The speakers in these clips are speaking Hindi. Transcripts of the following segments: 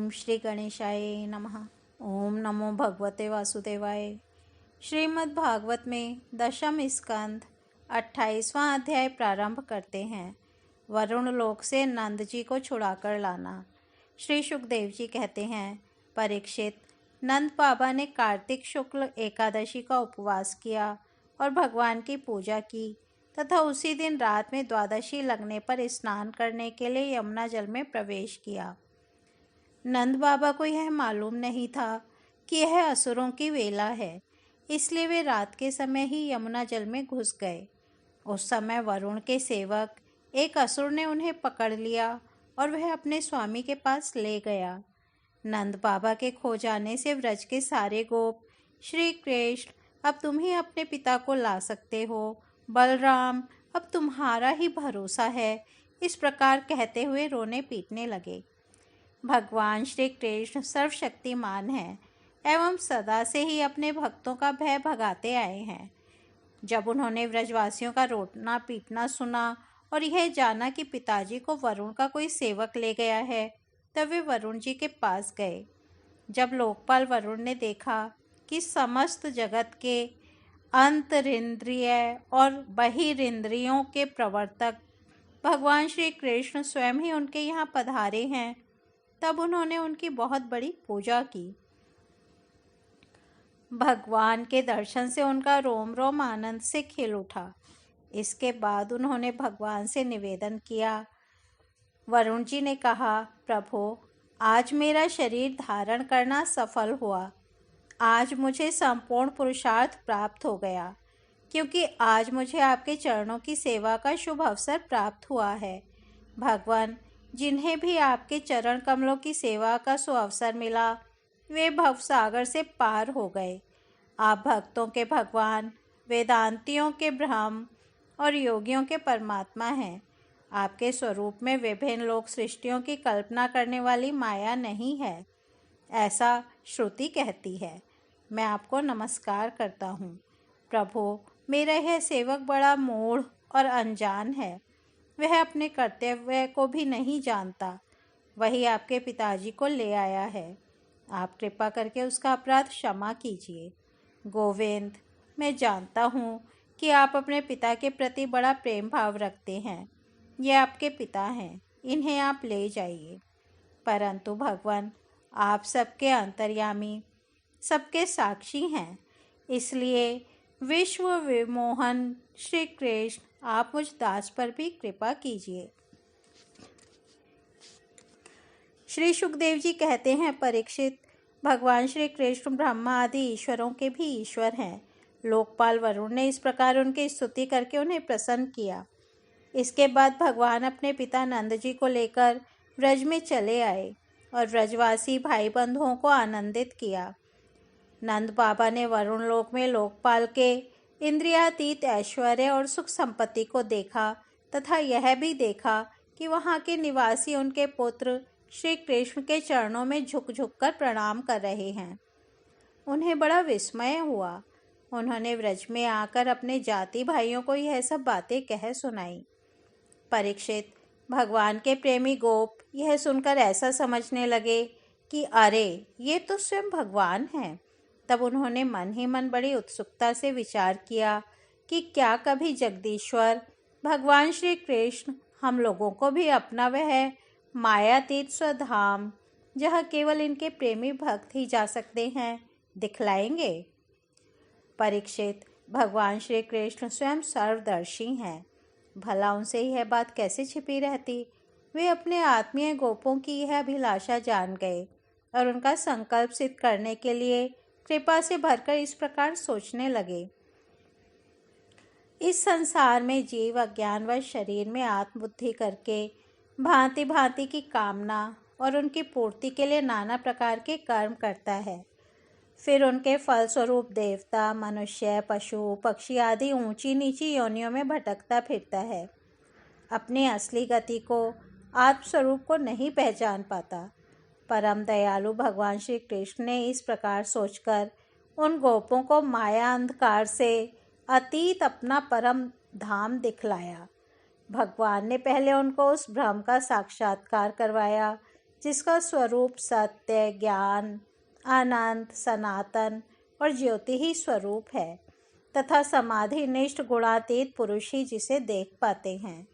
ओम श्री गणेशाय नमः। ओम नमो भगवते वासुदेवाय। श्रीमद् भागवत में दशम स्कंद 28वां अध्याय प्रारंभ करते हैं। वरुण लोक से नंद जी को छुड़ाकर लाना। श्री सुखदेव जी कहते हैं, परीक्षित, नंद बाबा ने कार्तिक शुक्ल एकादशी का उपवास किया और भगवान की पूजा की तथा उसी दिन रात में द्वादशी लगने पर स्नान करने के लिए यमुना जल में प्रवेश किया। नंद बाबा को यह मालूम नहीं था कि यह असुरों की वेला है, इसलिए वे रात के समय ही यमुना जल में घुस गए। उस समय वरुण के सेवक एक असुर ने उन्हें पकड़ लिया और वह अपने स्वामी के पास ले गया। नंद बाबा के खो जाने से व्रज के सारे गोप, श्री कृष्ण अब तुम ही अपने पिता को ला सकते हो, बलराम अब तुम्हारा ही भरोसा है, इस प्रकार कहते हुए रोने पीटने लगे। भगवान श्री कृष्ण सर्वशक्तिमान हैं एवं सदा से ही अपने भक्तों का भय भगाते आए हैं। जब उन्होंने व्रजवासियों का रोना पीटना सुना और यह जाना कि पिताजी को वरुण का कोई सेवक ले गया है, तब वे वरुण जी के पास गए। जब लोकपाल वरुण ने देखा कि समस्त जगत के अंतरिंद्रिय और बहिरिंद्रियों के प्रवर्तक भगवान श्री कृष्ण स्वयं ही उनके यहाँ पधारे हैं, तब उन्होंने उनकी बहुत बड़ी पूजा की। भगवान के दर्शन से उनका रोम रोम आनंद से खिल उठा। इसके बाद उन्होंने भगवान से निवेदन किया। वरुण जी ने कहा, प्रभु, आज मेरा शरीर धारण करना सफल हुआ। आज मुझे संपूर्ण पुरुषार्थ प्राप्त हो गया, क्योंकि आज मुझे आपके चरणों की सेवा का शुभ अवसर प्राप्त हुआ है। भगवान, जिन्हें भी आपके चरण कमलों की सेवा का सुअवसर मिला, वे भवसागर से पार हो गए। आप भक्तों के भगवान, वेदांतियों के ब्रह्म और योगियों के परमात्मा हैं। आपके स्वरूप में विभिन्न लोक सृष्टियों की कल्पना करने वाली माया नहीं है, ऐसा श्रुति कहती है। मैं आपको नमस्कार करता हूँ। प्रभु, मेरा यह सेवक बड़ा मूढ़ और अनजान है। वह अपने कर्तव्य को भी नहीं जानता। वही आपके पिताजी को ले आया है। आप कृपा करके उसका अपराध क्षमा कीजिए। गोविंद, मैं जानता हूँ कि आप अपने पिता के प्रति बड़ा प्रेम भाव रखते हैं। ये आपके पिता हैं, इन्हें आप ले जाइए। परंतु भगवान, आप सबके अंतर्यामी, सबके साक्षी हैं, इसलिए विश्व विमोहन श्री कृष्ण, आप मुझ दास पर भी कृपा कीजिए। श्री सुखदेव जी कहते हैं, परीक्षित, भगवान श्री कृष्ण ब्रह्मा आदि ईश्वरों के भी ईश्वर हैं। लोकपाल वरुण ने इस प्रकार उनकी स्तुति करके उन्हें प्रसन्न किया। इसके बाद भगवान अपने पिता नंद जी को लेकर व्रज में चले आए और व्रजवासी भाई बंधुओं को आनंदित किया। नंद बाबा ने वरुण लोक में लोकपाल के इंद्रियातीत ऐश्वर्य और सुख संपत्ति को देखा तथा यह भी देखा कि वहाँ के निवासी उनके पुत्र श्री कृष्ण के चरणों में झुक झुक कर प्रणाम कर रहे हैं। उन्हें बड़ा विस्मय हुआ। उन्होंने व्रज में आकर अपने जाति भाइयों को यह सब बातें कह सुनाई। परीक्षित, भगवान के प्रेमी गोप यह सुनकर ऐसा समझने लगे कि अरे, ये तो स्वयं भगवान हैं। तब उन्होंने मन ही मन बड़ी उत्सुकता से विचार किया कि क्या कभी जगदीश्वर भगवान श्री कृष्ण हम लोगों को भी अपना वह मायातीत स्वधाम, जहाँ केवल इनके प्रेमी भक्त ही जा सकते हैं, दिखलाएंगे। परीक्षित, भगवान श्री कृष्ण स्वयं सर्वदर्शी हैं। भला उनसे यह बात कैसे छिपी रहती। वे अपने आत्मीय गोपों की यह अभिलाषा जान गए और उनका संकल्प सिद्ध करने के लिए कृपा से भरकर इस प्रकार सोचने लगे। इस संसार में जीव अज्ञान व शरीर में आत्मबुद्धि करके भांति भांति की कामना और उनकी पूर्ति के लिए नाना प्रकार के कर्म करता है। फिर उनके फलस्वरूप देवता, मनुष्य, पशु, पक्षी आदि ऊंची नीची योनियों में भटकता फिरता है। अपनी असली गति को, आत्मस्वरूप को नहीं पहचान पाता। परम दयालु भगवान श्री कृष्ण ने इस प्रकार सोचकर उन गोपों को माया अंधकार से अतीत अपना परम धाम दिखलाया। भगवान ने पहले उनको उस ब्रह्म का साक्षात्कार करवाया जिसका स्वरूप सत्य, ज्ञान, आनंद, सनातन और ज्योति ही स्वरूप है तथा समाधिनिष्ठ गुणातीत पुरुष ही जिसे देख पाते हैं।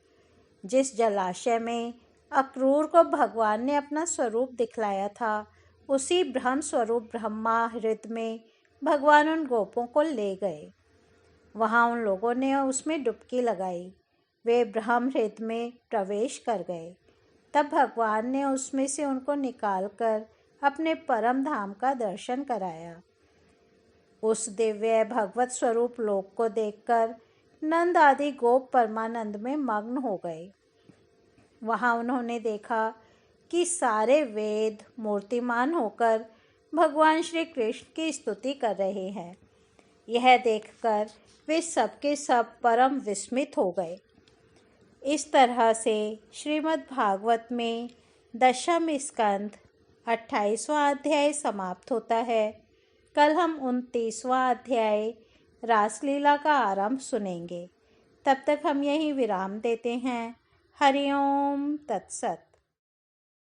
जिस जलाशय में अक्रूर को भगवान ने अपना स्वरूप दिखलाया था, उसी ब्रह्म स्वरूप ब्रह्मा हृदय में भगवान उन गोपों को ले गए। वहाँ उन लोगों ने उसमें डुबकी लगाई। वे ब्रह्म हृदय में प्रवेश कर गए। तब भगवान ने उसमें से उनको निकालकर अपने परम धाम का दर्शन कराया। उस दिव्य भगवत स्वरूप लोक को देखकर नंद आदि गोप परमानंद में मग्न हो गए। वहाँ उन्होंने देखा कि सारे वेद मूर्तिमान होकर भगवान श्री कृष्ण की स्तुति कर रहे हैं। यह देखकर वे सबके सब परम विस्मित हो गए। इस तरह से श्रीमद् भागवत में दशम स्कंद 28वां अध्याय समाप्त होता है। कल हम 29वां अध्याय रासलीला का आरंभ सुनेंगे। तब तक हम यहीं विराम देते हैं। हरि ओम तत्सत।